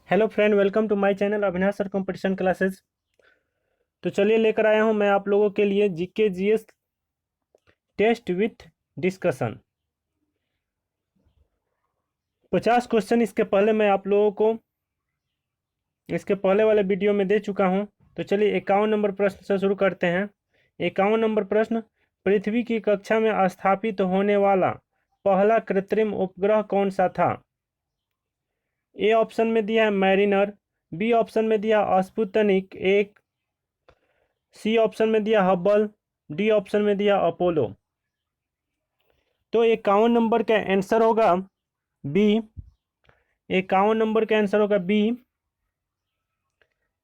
Hello friend, welcome to my channel Avinash sir competition classes. तो चलिए लेकर आया हूं मैं आप लोगों के लिए GK GS test with discussion. 50 question इसके पहले मैं आप लोगों को इसके पहले वाले वीडियो में दे चुका हूं। तो चलिए 51 नंबर प्रश्न से शुरू करते हैं। 51 नंबर प्रश्न, पृथ्वी की कक्षा में स्थापित होने वाला पहला कृत्रिम उपग्रह कौन सा था? ए ऑप्शन में दिया है मैरिनर, बी ऑप्शन में दिया स्पुतनिक एक, सी ऑप्शन में दिया हब्बल, डी ऑप्शन में दिया अपोलो। तो 51 नंबर का आंसर होगा बी। 51 नंबर का आंसर होगा बी,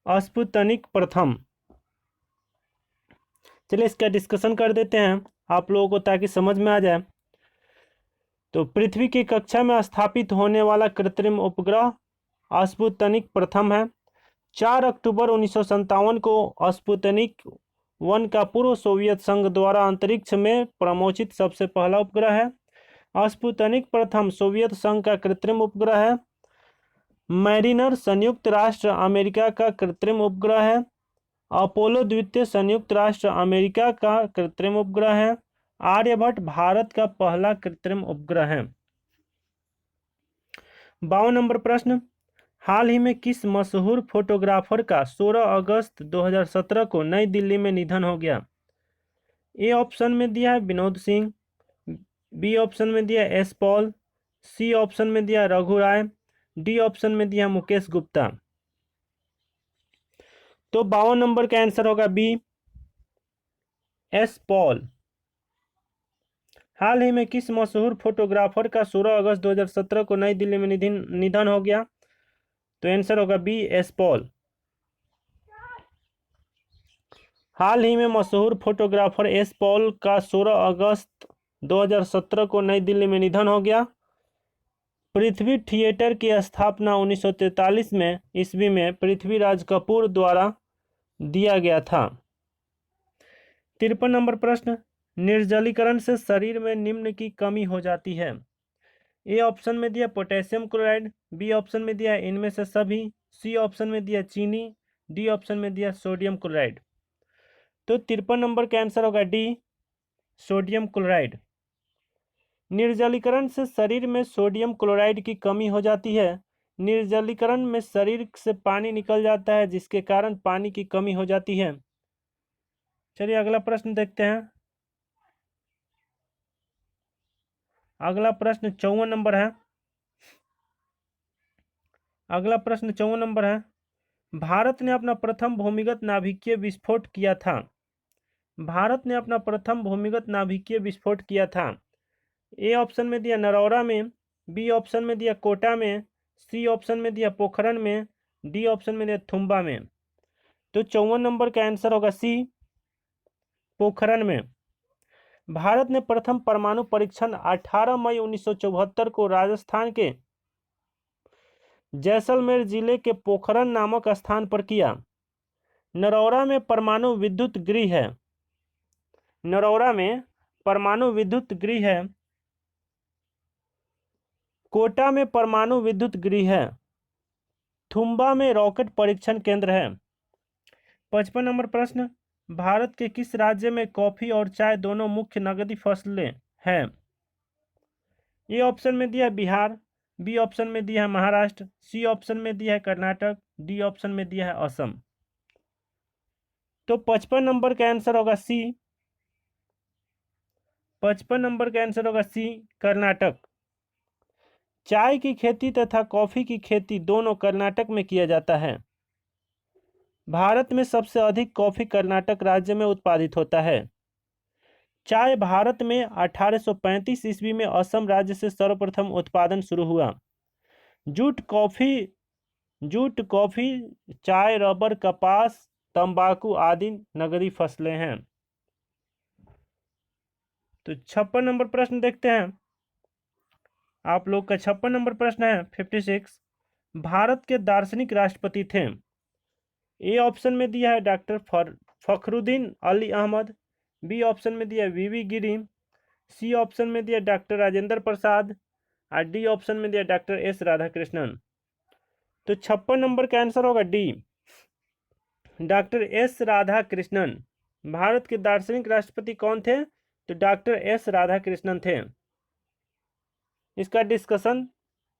स्पुतनिक प्रथम। चलिए इसका डिस्कशन कर देते हैं आप लोगों को ताकि समझ में आ जाए। तो पृथ्वी की कक्षा में स्थापित होने वाला कृत्रिम उपग्रह स्पुतनिक प्रथम है। 4 अक्टूबर 1957 को स्पुतनिक 1 का पूर्व सोवियत संघ द्वारा अंतरिक्ष में प्रमोचित सबसे पहला उपग्रह है। स्पुतनिक प्रथम सोवियत संघ का कृत्रिम उपग्रह है। मैरिनर संयुक्त राष्ट्र अमेरिका का कृत्रिम उपग्रह है। अपोलो द्वितीय संयुक्त राष्ट्र अमेरिका का कृत्रिम उपग्रह है। आर्यभट्ट भारत का पहला कृत्रिम उपग्रह है। 52 नंबर प्रश्न, हाल ही में किस मशहूर फोटोग्राफर का 16 अगस्त 2017 को नई दिल्ली में निधन हो गया? ए ऑप्शन में दिया है विनोद सिंह, बी ऑप्शन में दिया एस पॉल, सी ऑप्शन में दिया रघु राय, डी ऑप्शन में दिया मुकेश गुप्ता। तो 52 नंबर का आंसर होगा बी, एस पॉल। हाल ही में किस मशहूर फोटोग्राफर का 16 अगस्त 2017 को नई दिल्ली में निधन हो गया? तो आंसर होगा बी, एस पॉल। हाल ही में मशहूर फोटोग्राफर एस पॉल का 16 अगस्त 2017 को नई दिल्ली में निधन हो गया। पृथ्वी थिएटर की स्थापना 1943 में ईस्वी में पृथ्वीराज कपूर द्वारा दिया गया था। 53 नंबर प्रश्न, निर्जलीकरण से शरीर में निम्न की कमी हो जाती है। ए ऑप्शन में दिया पोटेशियम क्लोराइड, बी ऑप्शन में दिया इनमें से सभी, सी ऑप्शन में दिया चीनी, डी ऑप्शन में दिया सोडियम क्लोराइड। तो 53 नंबर का आंसर होगा डी, सोडियम क्लोराइड। निर्जलीकरण से शरीर में सोडियम क्लोराइड की कमी हो जाती है। निर्जलीकरण में शरीर से पानी निकल जाता है जिसके कारण पानी की कमी हो जाती है। चलिए अगला प्रश्न देखते हैं। अगला प्रश्न 54 नंबर है। अगला प्रश्न 54 नंबर है। भारत ने अपना प्रथम भूमिगत नाभिकीय विस्फोट किया था। भारत ने अपना प्रथम भूमिगत नाभिकीय विस्फोट किया था। ए ऑप्शन में दिया नरौरा में, बी ऑप्शन में दिया कोटा में, सी ऑप्शन में दिया पोखरण में, डी ऑप्शन में दिया थुम्बा में। तो 54 नंबर का आंसर होगा सी, पोखरण में। भारत ने प्रथम परमाणु परीक्षण 18 मई 1974 को राजस्थान के जैसलमेर जिले के पोखरण नामक स्थान पर किया। नरौरा में परमाणु विद्युत गृह है। नरौरा में परमाणु विद्युत गृह है। कोटा में परमाणु विद्युत गृह है। थुम्बा में रॉकेट परीक्षण केंद्र है। 55 नंबर प्रश्न, भारत के किस राज्य में कॉफी और चाय दोनों मुख्य नकदी फसलें हैं? ए ऑप्शन में दिया है बिहार, बी ऑप्शन में दिया है महाराष्ट्र, सी ऑप्शन में दिया है कर्नाटक, डी ऑप्शन में दिया है असम। तो 55 नंबर का आंसर होगा सी। 55 नंबर का आंसर होगा सी, कर्नाटक। चाय की खेती तथा कॉफी की खेती दोनों कर्नाटक में किया जाता है। भारत में सबसे अधिक कॉफी कर्नाटक राज्य में उत्पादित होता है। चाय भारत में 1835 ईस्वी में असम राज्य से सर्वप्रथम उत्पादन शुरू हुआ। जूट कॉफी, चाय, रबर, कपास, तंबाकू आदि नगदी फसलें हैं। तो 56 नंबर प्रश्न देखते हैं। आप लोग का 56 नंबर प्रश्न है 56, भारत के दार्शनिक राष्ट्रपति थे। ए ऑप्शन में दिया है doctor Fakhruddin Ali Ahmed, B option में दिया वीवी गिरी, सी ऑप्शन में दिया डॉक्टर राजेंद्र प्रसाद और डी ऑप्शन में दिया डॉक्टर एस राधाकृष्णन। तो 56 नंबर का आंसर होगा D, doctor S Radhakrishnan. Bharat के दार्शनिक राष्ट्रपति कौन थे? तो डॉक्टर एस राधाकृष्णन थे। इसका डिस्कशन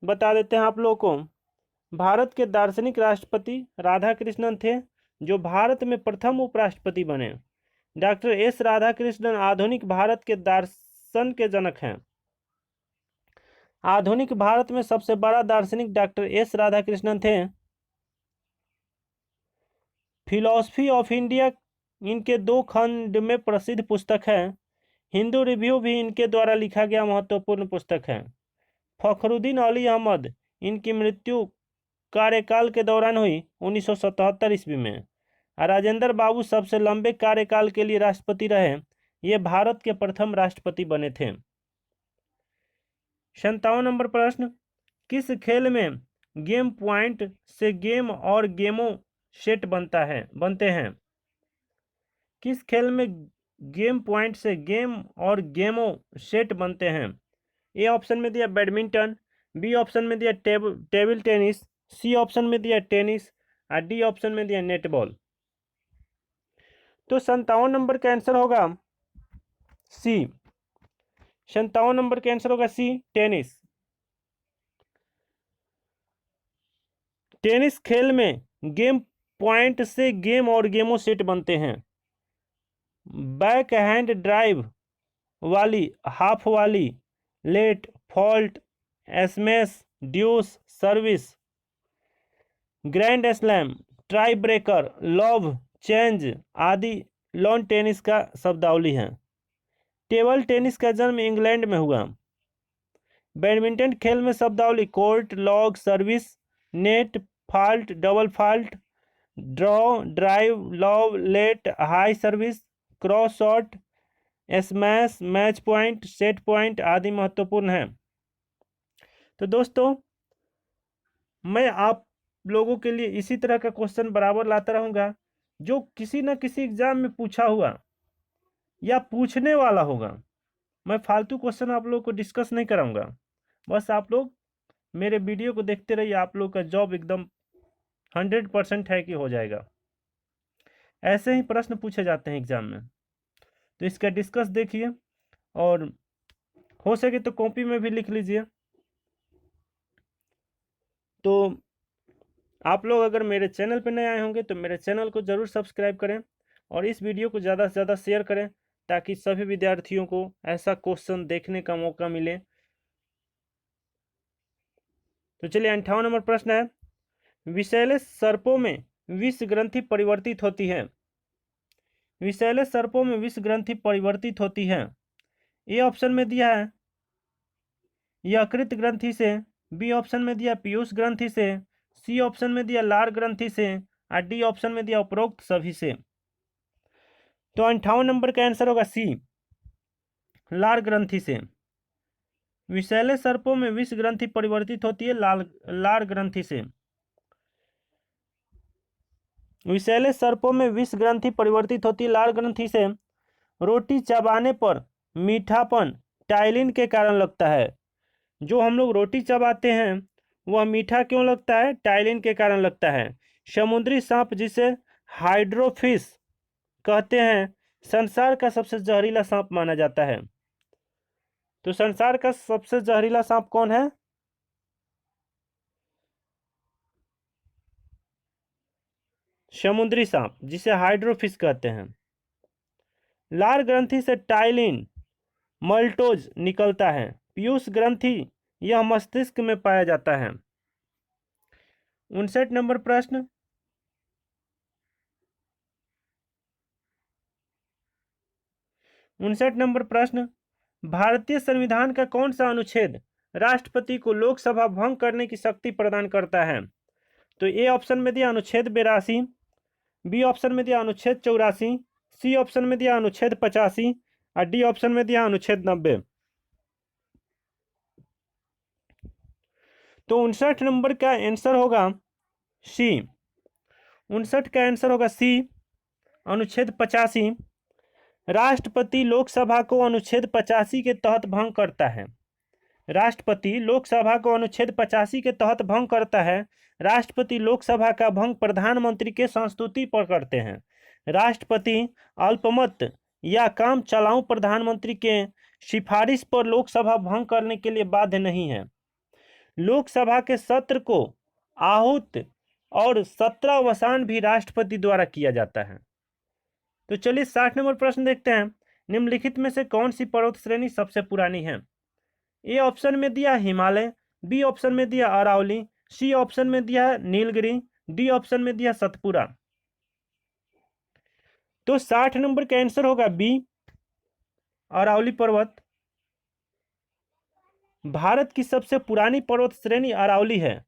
बता देते हैं आप लोगों को। भारत के दार्शनिक राष्ट्रपति राधाकृष्णन थे, जो भारत में प्रथम उपराष्ट्रपति बने। डॉक्टर एस राधाकृष्णन आधुनिक भारत के दर्शन के जनक हैं। आधुनिक भारत में सबसे बड़ा दार्शनिक डॉक्टर एस राधाकृष्णन थे। फिलॉसफी ऑफ इंडिया इनके 2 खंड में प्रसिद्ध पुस्तक है। हिंदू रिव्यू भी इनके द्वारा लिखा गया महत्वपूर्ण पुस्तक है। फखरुद्दीन अली अहमद, इनकी मृत्यु कार्यकाल के दौरान हुई 1977 ईस्वी में। राजेंद्र बाबू सबसे लंबे कार्यकाल के लिए राष्ट्रपति रहे। ये भारत के प्रथम राष्ट्रपति बने थे। 57 नंबर प्रश्न, किस खेल में गेम पॉइंट से गेम और गेमों सेट बनते हैं? किस खेल में गेम पॉइंट से गेम और गेमों सेट बनते हैं? ए ऑप्शन में दिया बैडमिंटन, बी ऑप्शन में दिया टेबल टेनिस, सी ऑप्शन में दिया टेनिस और डी ऑप्शन में दिया नेटबॉल। तो 57 नंबर का आंसर होगा सी। 57 नंबर का आंसर होगा सी, टेनिस। टेनिस खेल में गेम पॉइंट से गेम और गेमों सेट बनते हैं। Backhand drive volley, half volley, let, fault, smash, deuce, service, grand slam, tie breaker, love, change आदि लॉन टेनिस का शब्दावली है। टेबल टेनिस का जन्म इंग्लैंड में हुआ। बैडमिंटन खेल में शब्दावली court, lob, service, net, fault, double fault, draw, drive, love, let, high service, cross shot, smash, match point, set point आदि महत्वपूर्ण है। तो दोस्तों, मैं आप लोगों के लिए इसी तरह का क्वेश्चन बराबर लाता रहूँगा, जो किसी न किसी एग्जाम में पूछा हुआ या पूछने वाला होगा। मैं फालतू क्वेश्चन आप लोगों को डिस्कस नहीं कराऊंगा। बस आप लोग मेरे वीडियो को देखते रहिए, आप लोग का जॉब एकदम 100% है कि हो जाएगा। ऐसे ही प्रश्न पूछे जाते हैं एग्जाम में, तो इसका डिस्कस देखिए और हो सके तो कॉपी में भी लिख लीजिए। तो आप लोग अगर मेरे चैनल पर नए आए होंगे तो मेरे चैनल को ज़रूर सब्सक्राइब करें और इस वीडियो को ज़्यादा से ज़्यादा शेयर करें, ताकि सभी विद्यार्थियों को ऐसा क्वेश्चन देखने का मौका मिले। तो चलिए 58 नंबर प्रश्न है, विषैले सर्पों में विष ग्रंथि परिवर्तित होती है। विषैले सर्पों में विष ग्रंथि परिवर्तित होती है। ए ऑप्शन में दिया है यकृत ग्रंथि से, बी ऑप्शन में दिया पीयूष ग्रंथि से, सी ऑप्शन में दिया लार ग्रंथि से और डी ऑप्शन में दिया उपरोक्त सभी से। तो 58 नंबर का आंसर होगा सी, लार ग्रंथि से। विषैले सर्पों में विष ग्रंथि परिवर्तित होती है लार ग्रंथि से। विषैले सर्पों में विष ग्रंथि परिवर्तित होती है लार ग्रंथि से। रोटी चबाने पर मीठापन टाइलिन के कारण लगता है। जो हम लोग रोटी चबाते हैं वह मीठा क्यों लगता है? टाइलिन के कारण लगता है। समुद्री सांप, जिसे हाइड्रोफिश कहते हैं, संसार का सबसे जहरीला सांप माना जाता है। तो संसार का सबसे जहरीला सांप कौन है? समुद्री सांप, जिसे हाइड्रोफिश कहते हैं। लार ग्रंथि से टाइलिन, मल्टोज निकलता है। पीयूष ग्रंथि, यह मस्तिष्क में पाया जाता है। 59 नंबर प्रश्न, भारतीय संविधान का कौन सा अनुच्छेद राष्ट्रपति को लोकसभा भंग करने की शक्ति प्रदान करता है? तो ए ऑप्शन में दिया अनुच्छेद 82, बी ऑप्शन में दिया अनुच्छेद 84, सी ऑप्शन में दिया अनुच्छेद 85 और डी ऑप्शन में दिया अनुच्छेद 90। तो 59 नंबर का आंसर होगा सी। 59 का आंसर होगा सी, अनुच्छेद 85। राष्ट्रपति लोकसभा को अनुच्छेद 85 के तहत भंग करता है। राष्ट्रपति लोकसभा को अनुच्छेद 85 के तहत भंग करता है। राष्ट्रपति लोकसभा का भंग प्रधानमंत्री के संस्तुति पर करते हैं। राष्ट्रपति अल्पमत या काम चलाऊ प्रधानमंत्री के सिफारिश पर लोकसभा भंग करने के लिए बाध्य नहीं है। लोकसभा के सत्र को आहूत और सत्रावसान भी राष्ट्रपति द्वारा किया जाता है। तो चलिए 60 नंबर प्रश्न देखते हैं। निम्नलिखित में से कौन सी पर्वत श्रेणी सबसे पुरानी है? ए ऑप्शन में दिया हिमालय, बी ऑप्शन में दिया अरावली, सी ऑप्शन में दिया नीलगिरी, डी ऑप्शन में दिया सतपुरा। तो 60 नंबर का आंसर होगा बी, अरावली पर्वत। भारत की सबसे पुरानी पर्वत श्रेणी अरावली है।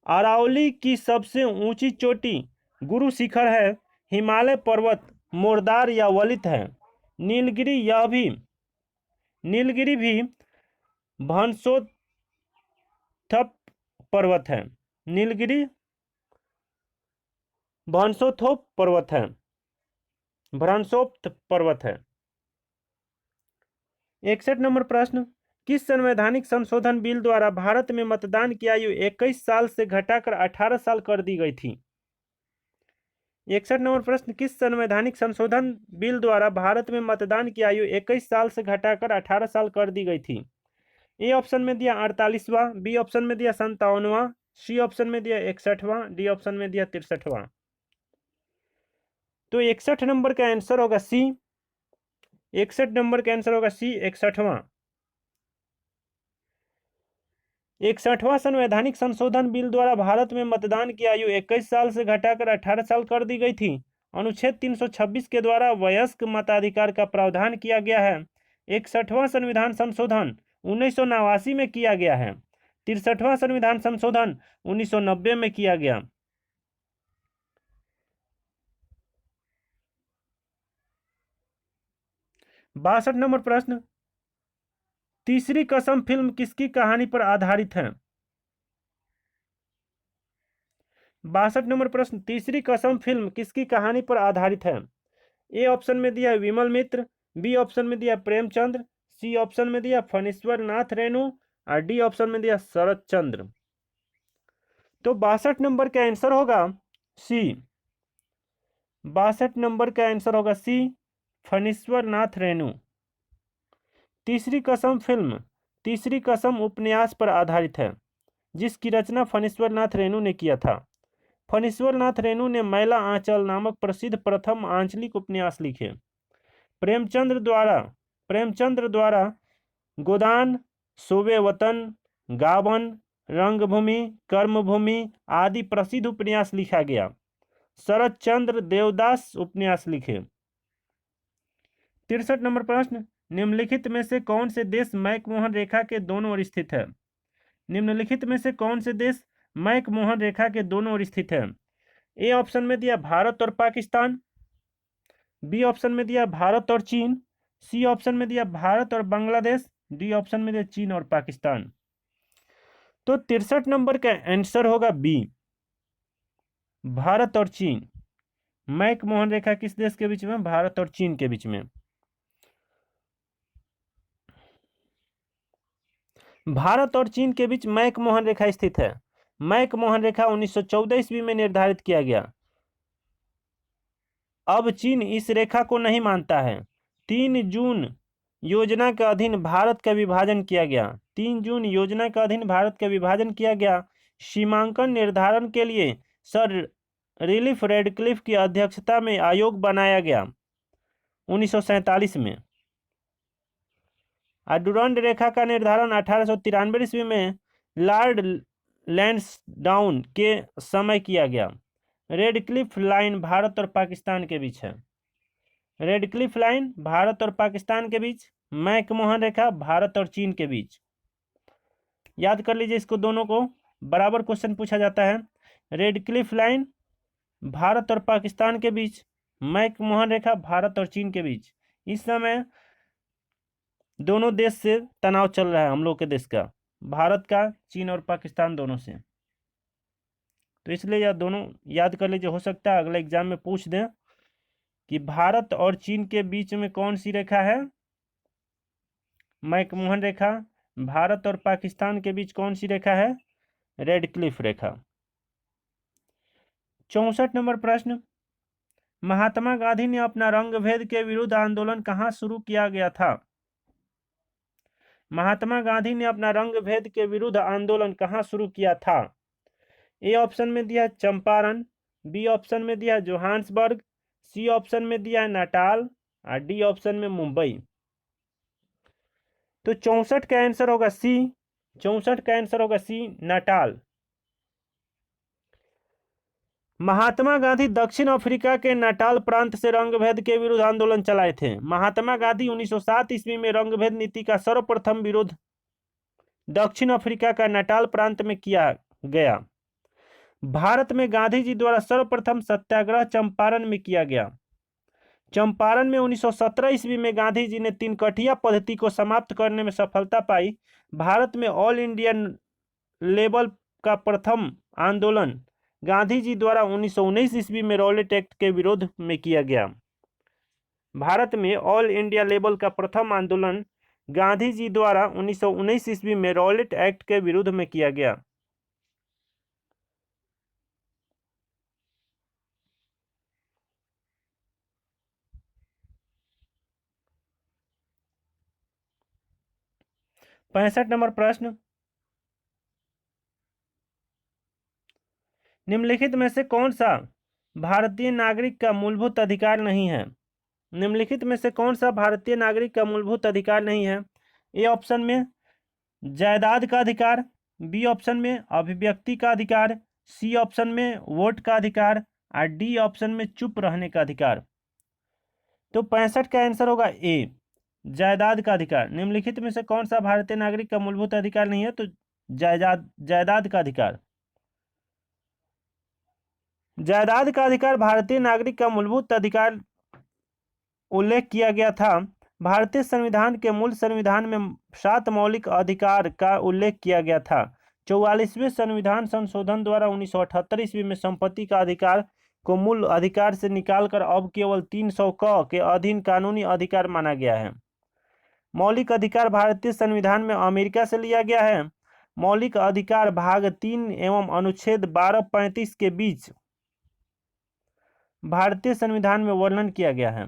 अरावली की सबसे ऊंची चोटी गुरु शिखर है। हिमालय पर्वत मोरदार या वलित है। नीलगिरी भी भंसोत्थप पर्वत है। नीलगिरी भंसोत्थप पर्वत है, भ्रंशोत्थ पर्वत है। 61 नंबर प्रश्न, किस संवैधानिक संशोधन बिल द्वारा भारत में मतदान की आयु 21 साल से घटाकर 18 साल कर दी गई थी? 61 नंबर प्रश्न, किस संवैधानिक संशोधन बिल द्वारा भारत में मतदान की आयु 21 साल से घटाकर 18 साल कर दी गई थी? ए ऑप्शन में दिया 48वां, बी ऑप्शन में दिया 57वां, सी ऑप्शन में दिया 61वां, डी ऑप्शन में दिया 63वां। तो 61 नंबर का आंसर होगा सी। 61 नंबर का आंसर होगा सी, 61वां। 61वां संवैधानिक संशोधन बिल द्वारा भारत में मतदान की आयु 21 साल से घटाकर 18 साल कर दी गई थी। अनुच्छेद 326 के द्वारा वयस्क मताधिकार का प्रावधान किया गया है। 61वां संविधान संशोधन 1989 में किया गया है। 63वां संविधान संशोधन 1990 में किया गया। बासठ नंबर प्रश्न, तीसरी कसम फिल्म किसकी कहानी पर आधारित है? 62 नंबर प्रश्न, तीसरी कसम फिल्म किसकी कहानी पर आधारित है? ए ऑप्शन में दिया विमल मित्र, बी ऑप्शन में दिया प्रेमचंद्र, सी ऑप्शन में दिया फणीश्वर नाथ रेणु और डी ऑप्शन में दिया शरद चंद्र। तो 62 नंबर का आंसर होगा सी। 62 नंबर का आंसर होगा सी, फणीश्वर नाथ रेणु। तीसरी कसम फिल्म तीसरी कसम उपन्यास पर आधारित है, जिसकी रचना फणीश्वर नाथ रेणु ने किया था। फणीश्वर नाथ रेणु ने मैला आंचल नामक प्रसिद्ध प्रथम आंचलिक उपन्यास लिखे। प्रेमचंद्र द्वारा गोदान, शोबे वतन, गावन, रंगभूमि, कर्मभूमि आदि प्रसिद्ध उपन्यास लिखा गया। शरद चंद्र देवदास उपन्यास लिखे। 63 नंबर प्रश्न, निम्नलिखित में से कौन से देश मैकमोहन रेखा के दोनों ओर स्थित है? निम्नलिखित में से कौन से देश मैकमोहन रेखा के दोनों ओर स्थित है? ए ऑप्शन में दिया भारत और पाकिस्तान, बी ऑप्शन में दिया भारत और चीन, सी ऑप्शन में दिया भारत और बांग्लादेश, डी ऑप्शन में दिया चीन और पाकिस्तान। तो 63 नंबर का आंसर होगा बी, भारत और चीन। मैकमोहन रेखा किस देश के बीच में? भारत और चीन के बीच में। भारत और चीन के बीच मैकमोहन रेखा स्थित है। मैकमोहन रेखा 1914 ईस्वी में निर्धारित किया गया। अब चीन इस रेखा को नहीं मानता है। 3 जून योजना के अधीन भारत का विभाजन किया गया। 3 जून योजना के अधीन भारत का विभाजन किया गया। सीमांकन निर्धारण के लिए सर रिलीफ रेडक्लिफ की अध्यक्षता में आयोग बनाया गया 1947 में। डुरंड रेखा का निर्धारण 1893 ईस्वी में लॉर्ड लैंसडाउन के समय किया गया। रेडक्लिफ लाइन भारत और पाकिस्तान के बीच है। रेडक्लिफ लाइन भारत और पाकिस्तान के बीच, मैकमोहन रेखा भारत और चीन के बीच। याद कर लीजिए इसको, दोनों को बराबर क्वेश्चन पूछा जाता है। रेडक्लिफ लाइन भारत और पाकिस्तान के बीच, मैकमोहन रेखा भारत और चीन के बीच। इस समय दोनों देश से तनाव चल रहा है, हम लोग के देश का, भारत का, चीन और पाकिस्तान दोनों से। तो इसलिए यह दोनों याद कर लीजिए। हो सकता है अगले एग्जाम में पूछ दें कि भारत और चीन के बीच में कौन सी रेखा है? मैकमोहन रेखा। भारत और पाकिस्तान के बीच कौन सी रेखा है? रेड क्लिफ रेखा। 64 नंबर प्रश्न, महात्मा गांधी ने अपना रंगभेद के विरुद्ध आंदोलन कहाँ शुरू किया गया था? महात्मा गांधी ने अपना रंगभेद के विरुद्ध आंदोलन कहाँ शुरू किया था? ए ऑप्शन में दिया है चंपारण, बी ऑप्शन में दिया है जोहान्सबर्ग, सी ऑप्शन में दिया है नाटाल और डी ऑप्शन में मुंबई। तो 64 का आंसर होगा सी। 64 का आंसर होगा सी, नाटाल। महात्मा गांधी दक्षिण अफ्रीका के नाटाल प्रांत से रंगभेद के विरुद्ध आंदोलन चलाए थे। महात्मा गांधी 1907 ईस्वी में रंगभेद नीति का सर्वप्रथम विरोध दक्षिण अफ्रीका का नाटाल प्रांत में किया गया। भारत में गांधी जी द्वारा सर्वप्रथम सत्याग्रह चंपारण में किया गया। चंपारण में 1917 ईस्वी में गांधी जी ने तीन कठिया पद्धति को समाप्त करने में सफलता पाई। भारत में ऑल इंडिया लेवल का प्रथम आंदोलन गांधी जी द्वारा 1919 ईस्वी में रॉलेट एक्ट के विरोध में किया गया। भारत में ऑल इंडिया लेवल का प्रथम आंदोलन गांधी जी द्वारा 1919 ईस्वी में रॉलेट एक्ट के विरुद्ध में किया गया। पैंसठ नंबर प्रश्न, निम्नलिखित में से कौन सा भारतीय नागरिक का मूलभूत अधिकार नहीं है? निम्नलिखित में से कौन सा भारतीय नागरिक का मूलभूत अधिकार नहीं है? ए ऑप्शन में जायदाद का अधिकार, बी ऑप्शन में अभिव्यक्ति का अधिकार, सी ऑप्शन में वोट का अधिकार और डी ऑप्शन में चुप रहने का अधिकार। तो 65 का आंसर होगा ए, जायदाद का अधिकार। निम्नलिखित में से कौन सा भारतीय नागरिक का मूलभूत अधिकार नहीं है? तो जायदाद का अधिकार। जायदाद का अधिकार भारतीय नागरिक का मूलभूत अधिकार उल्लेख किया गया था। भारतीय संविधान के मूल संविधान में 7 मौलिक अधिकार का उल्लेख किया गया था। 44वें संविधान संशोधन द्वारा 1978 ईस्वी में संपत्ति का अधिकार को मूल अधिकार से निकालकर अब केवल 300 क के अधीन कानूनी अधिकार माना गया है। मौलिक अधिकार भारतीय संविधान में अमेरिका से लिया गया है। मौलिक अधिकार भाग 3 एवं अनुच्छेद 1235 के बीच भारतीय संविधान में वर्णन किया गया है।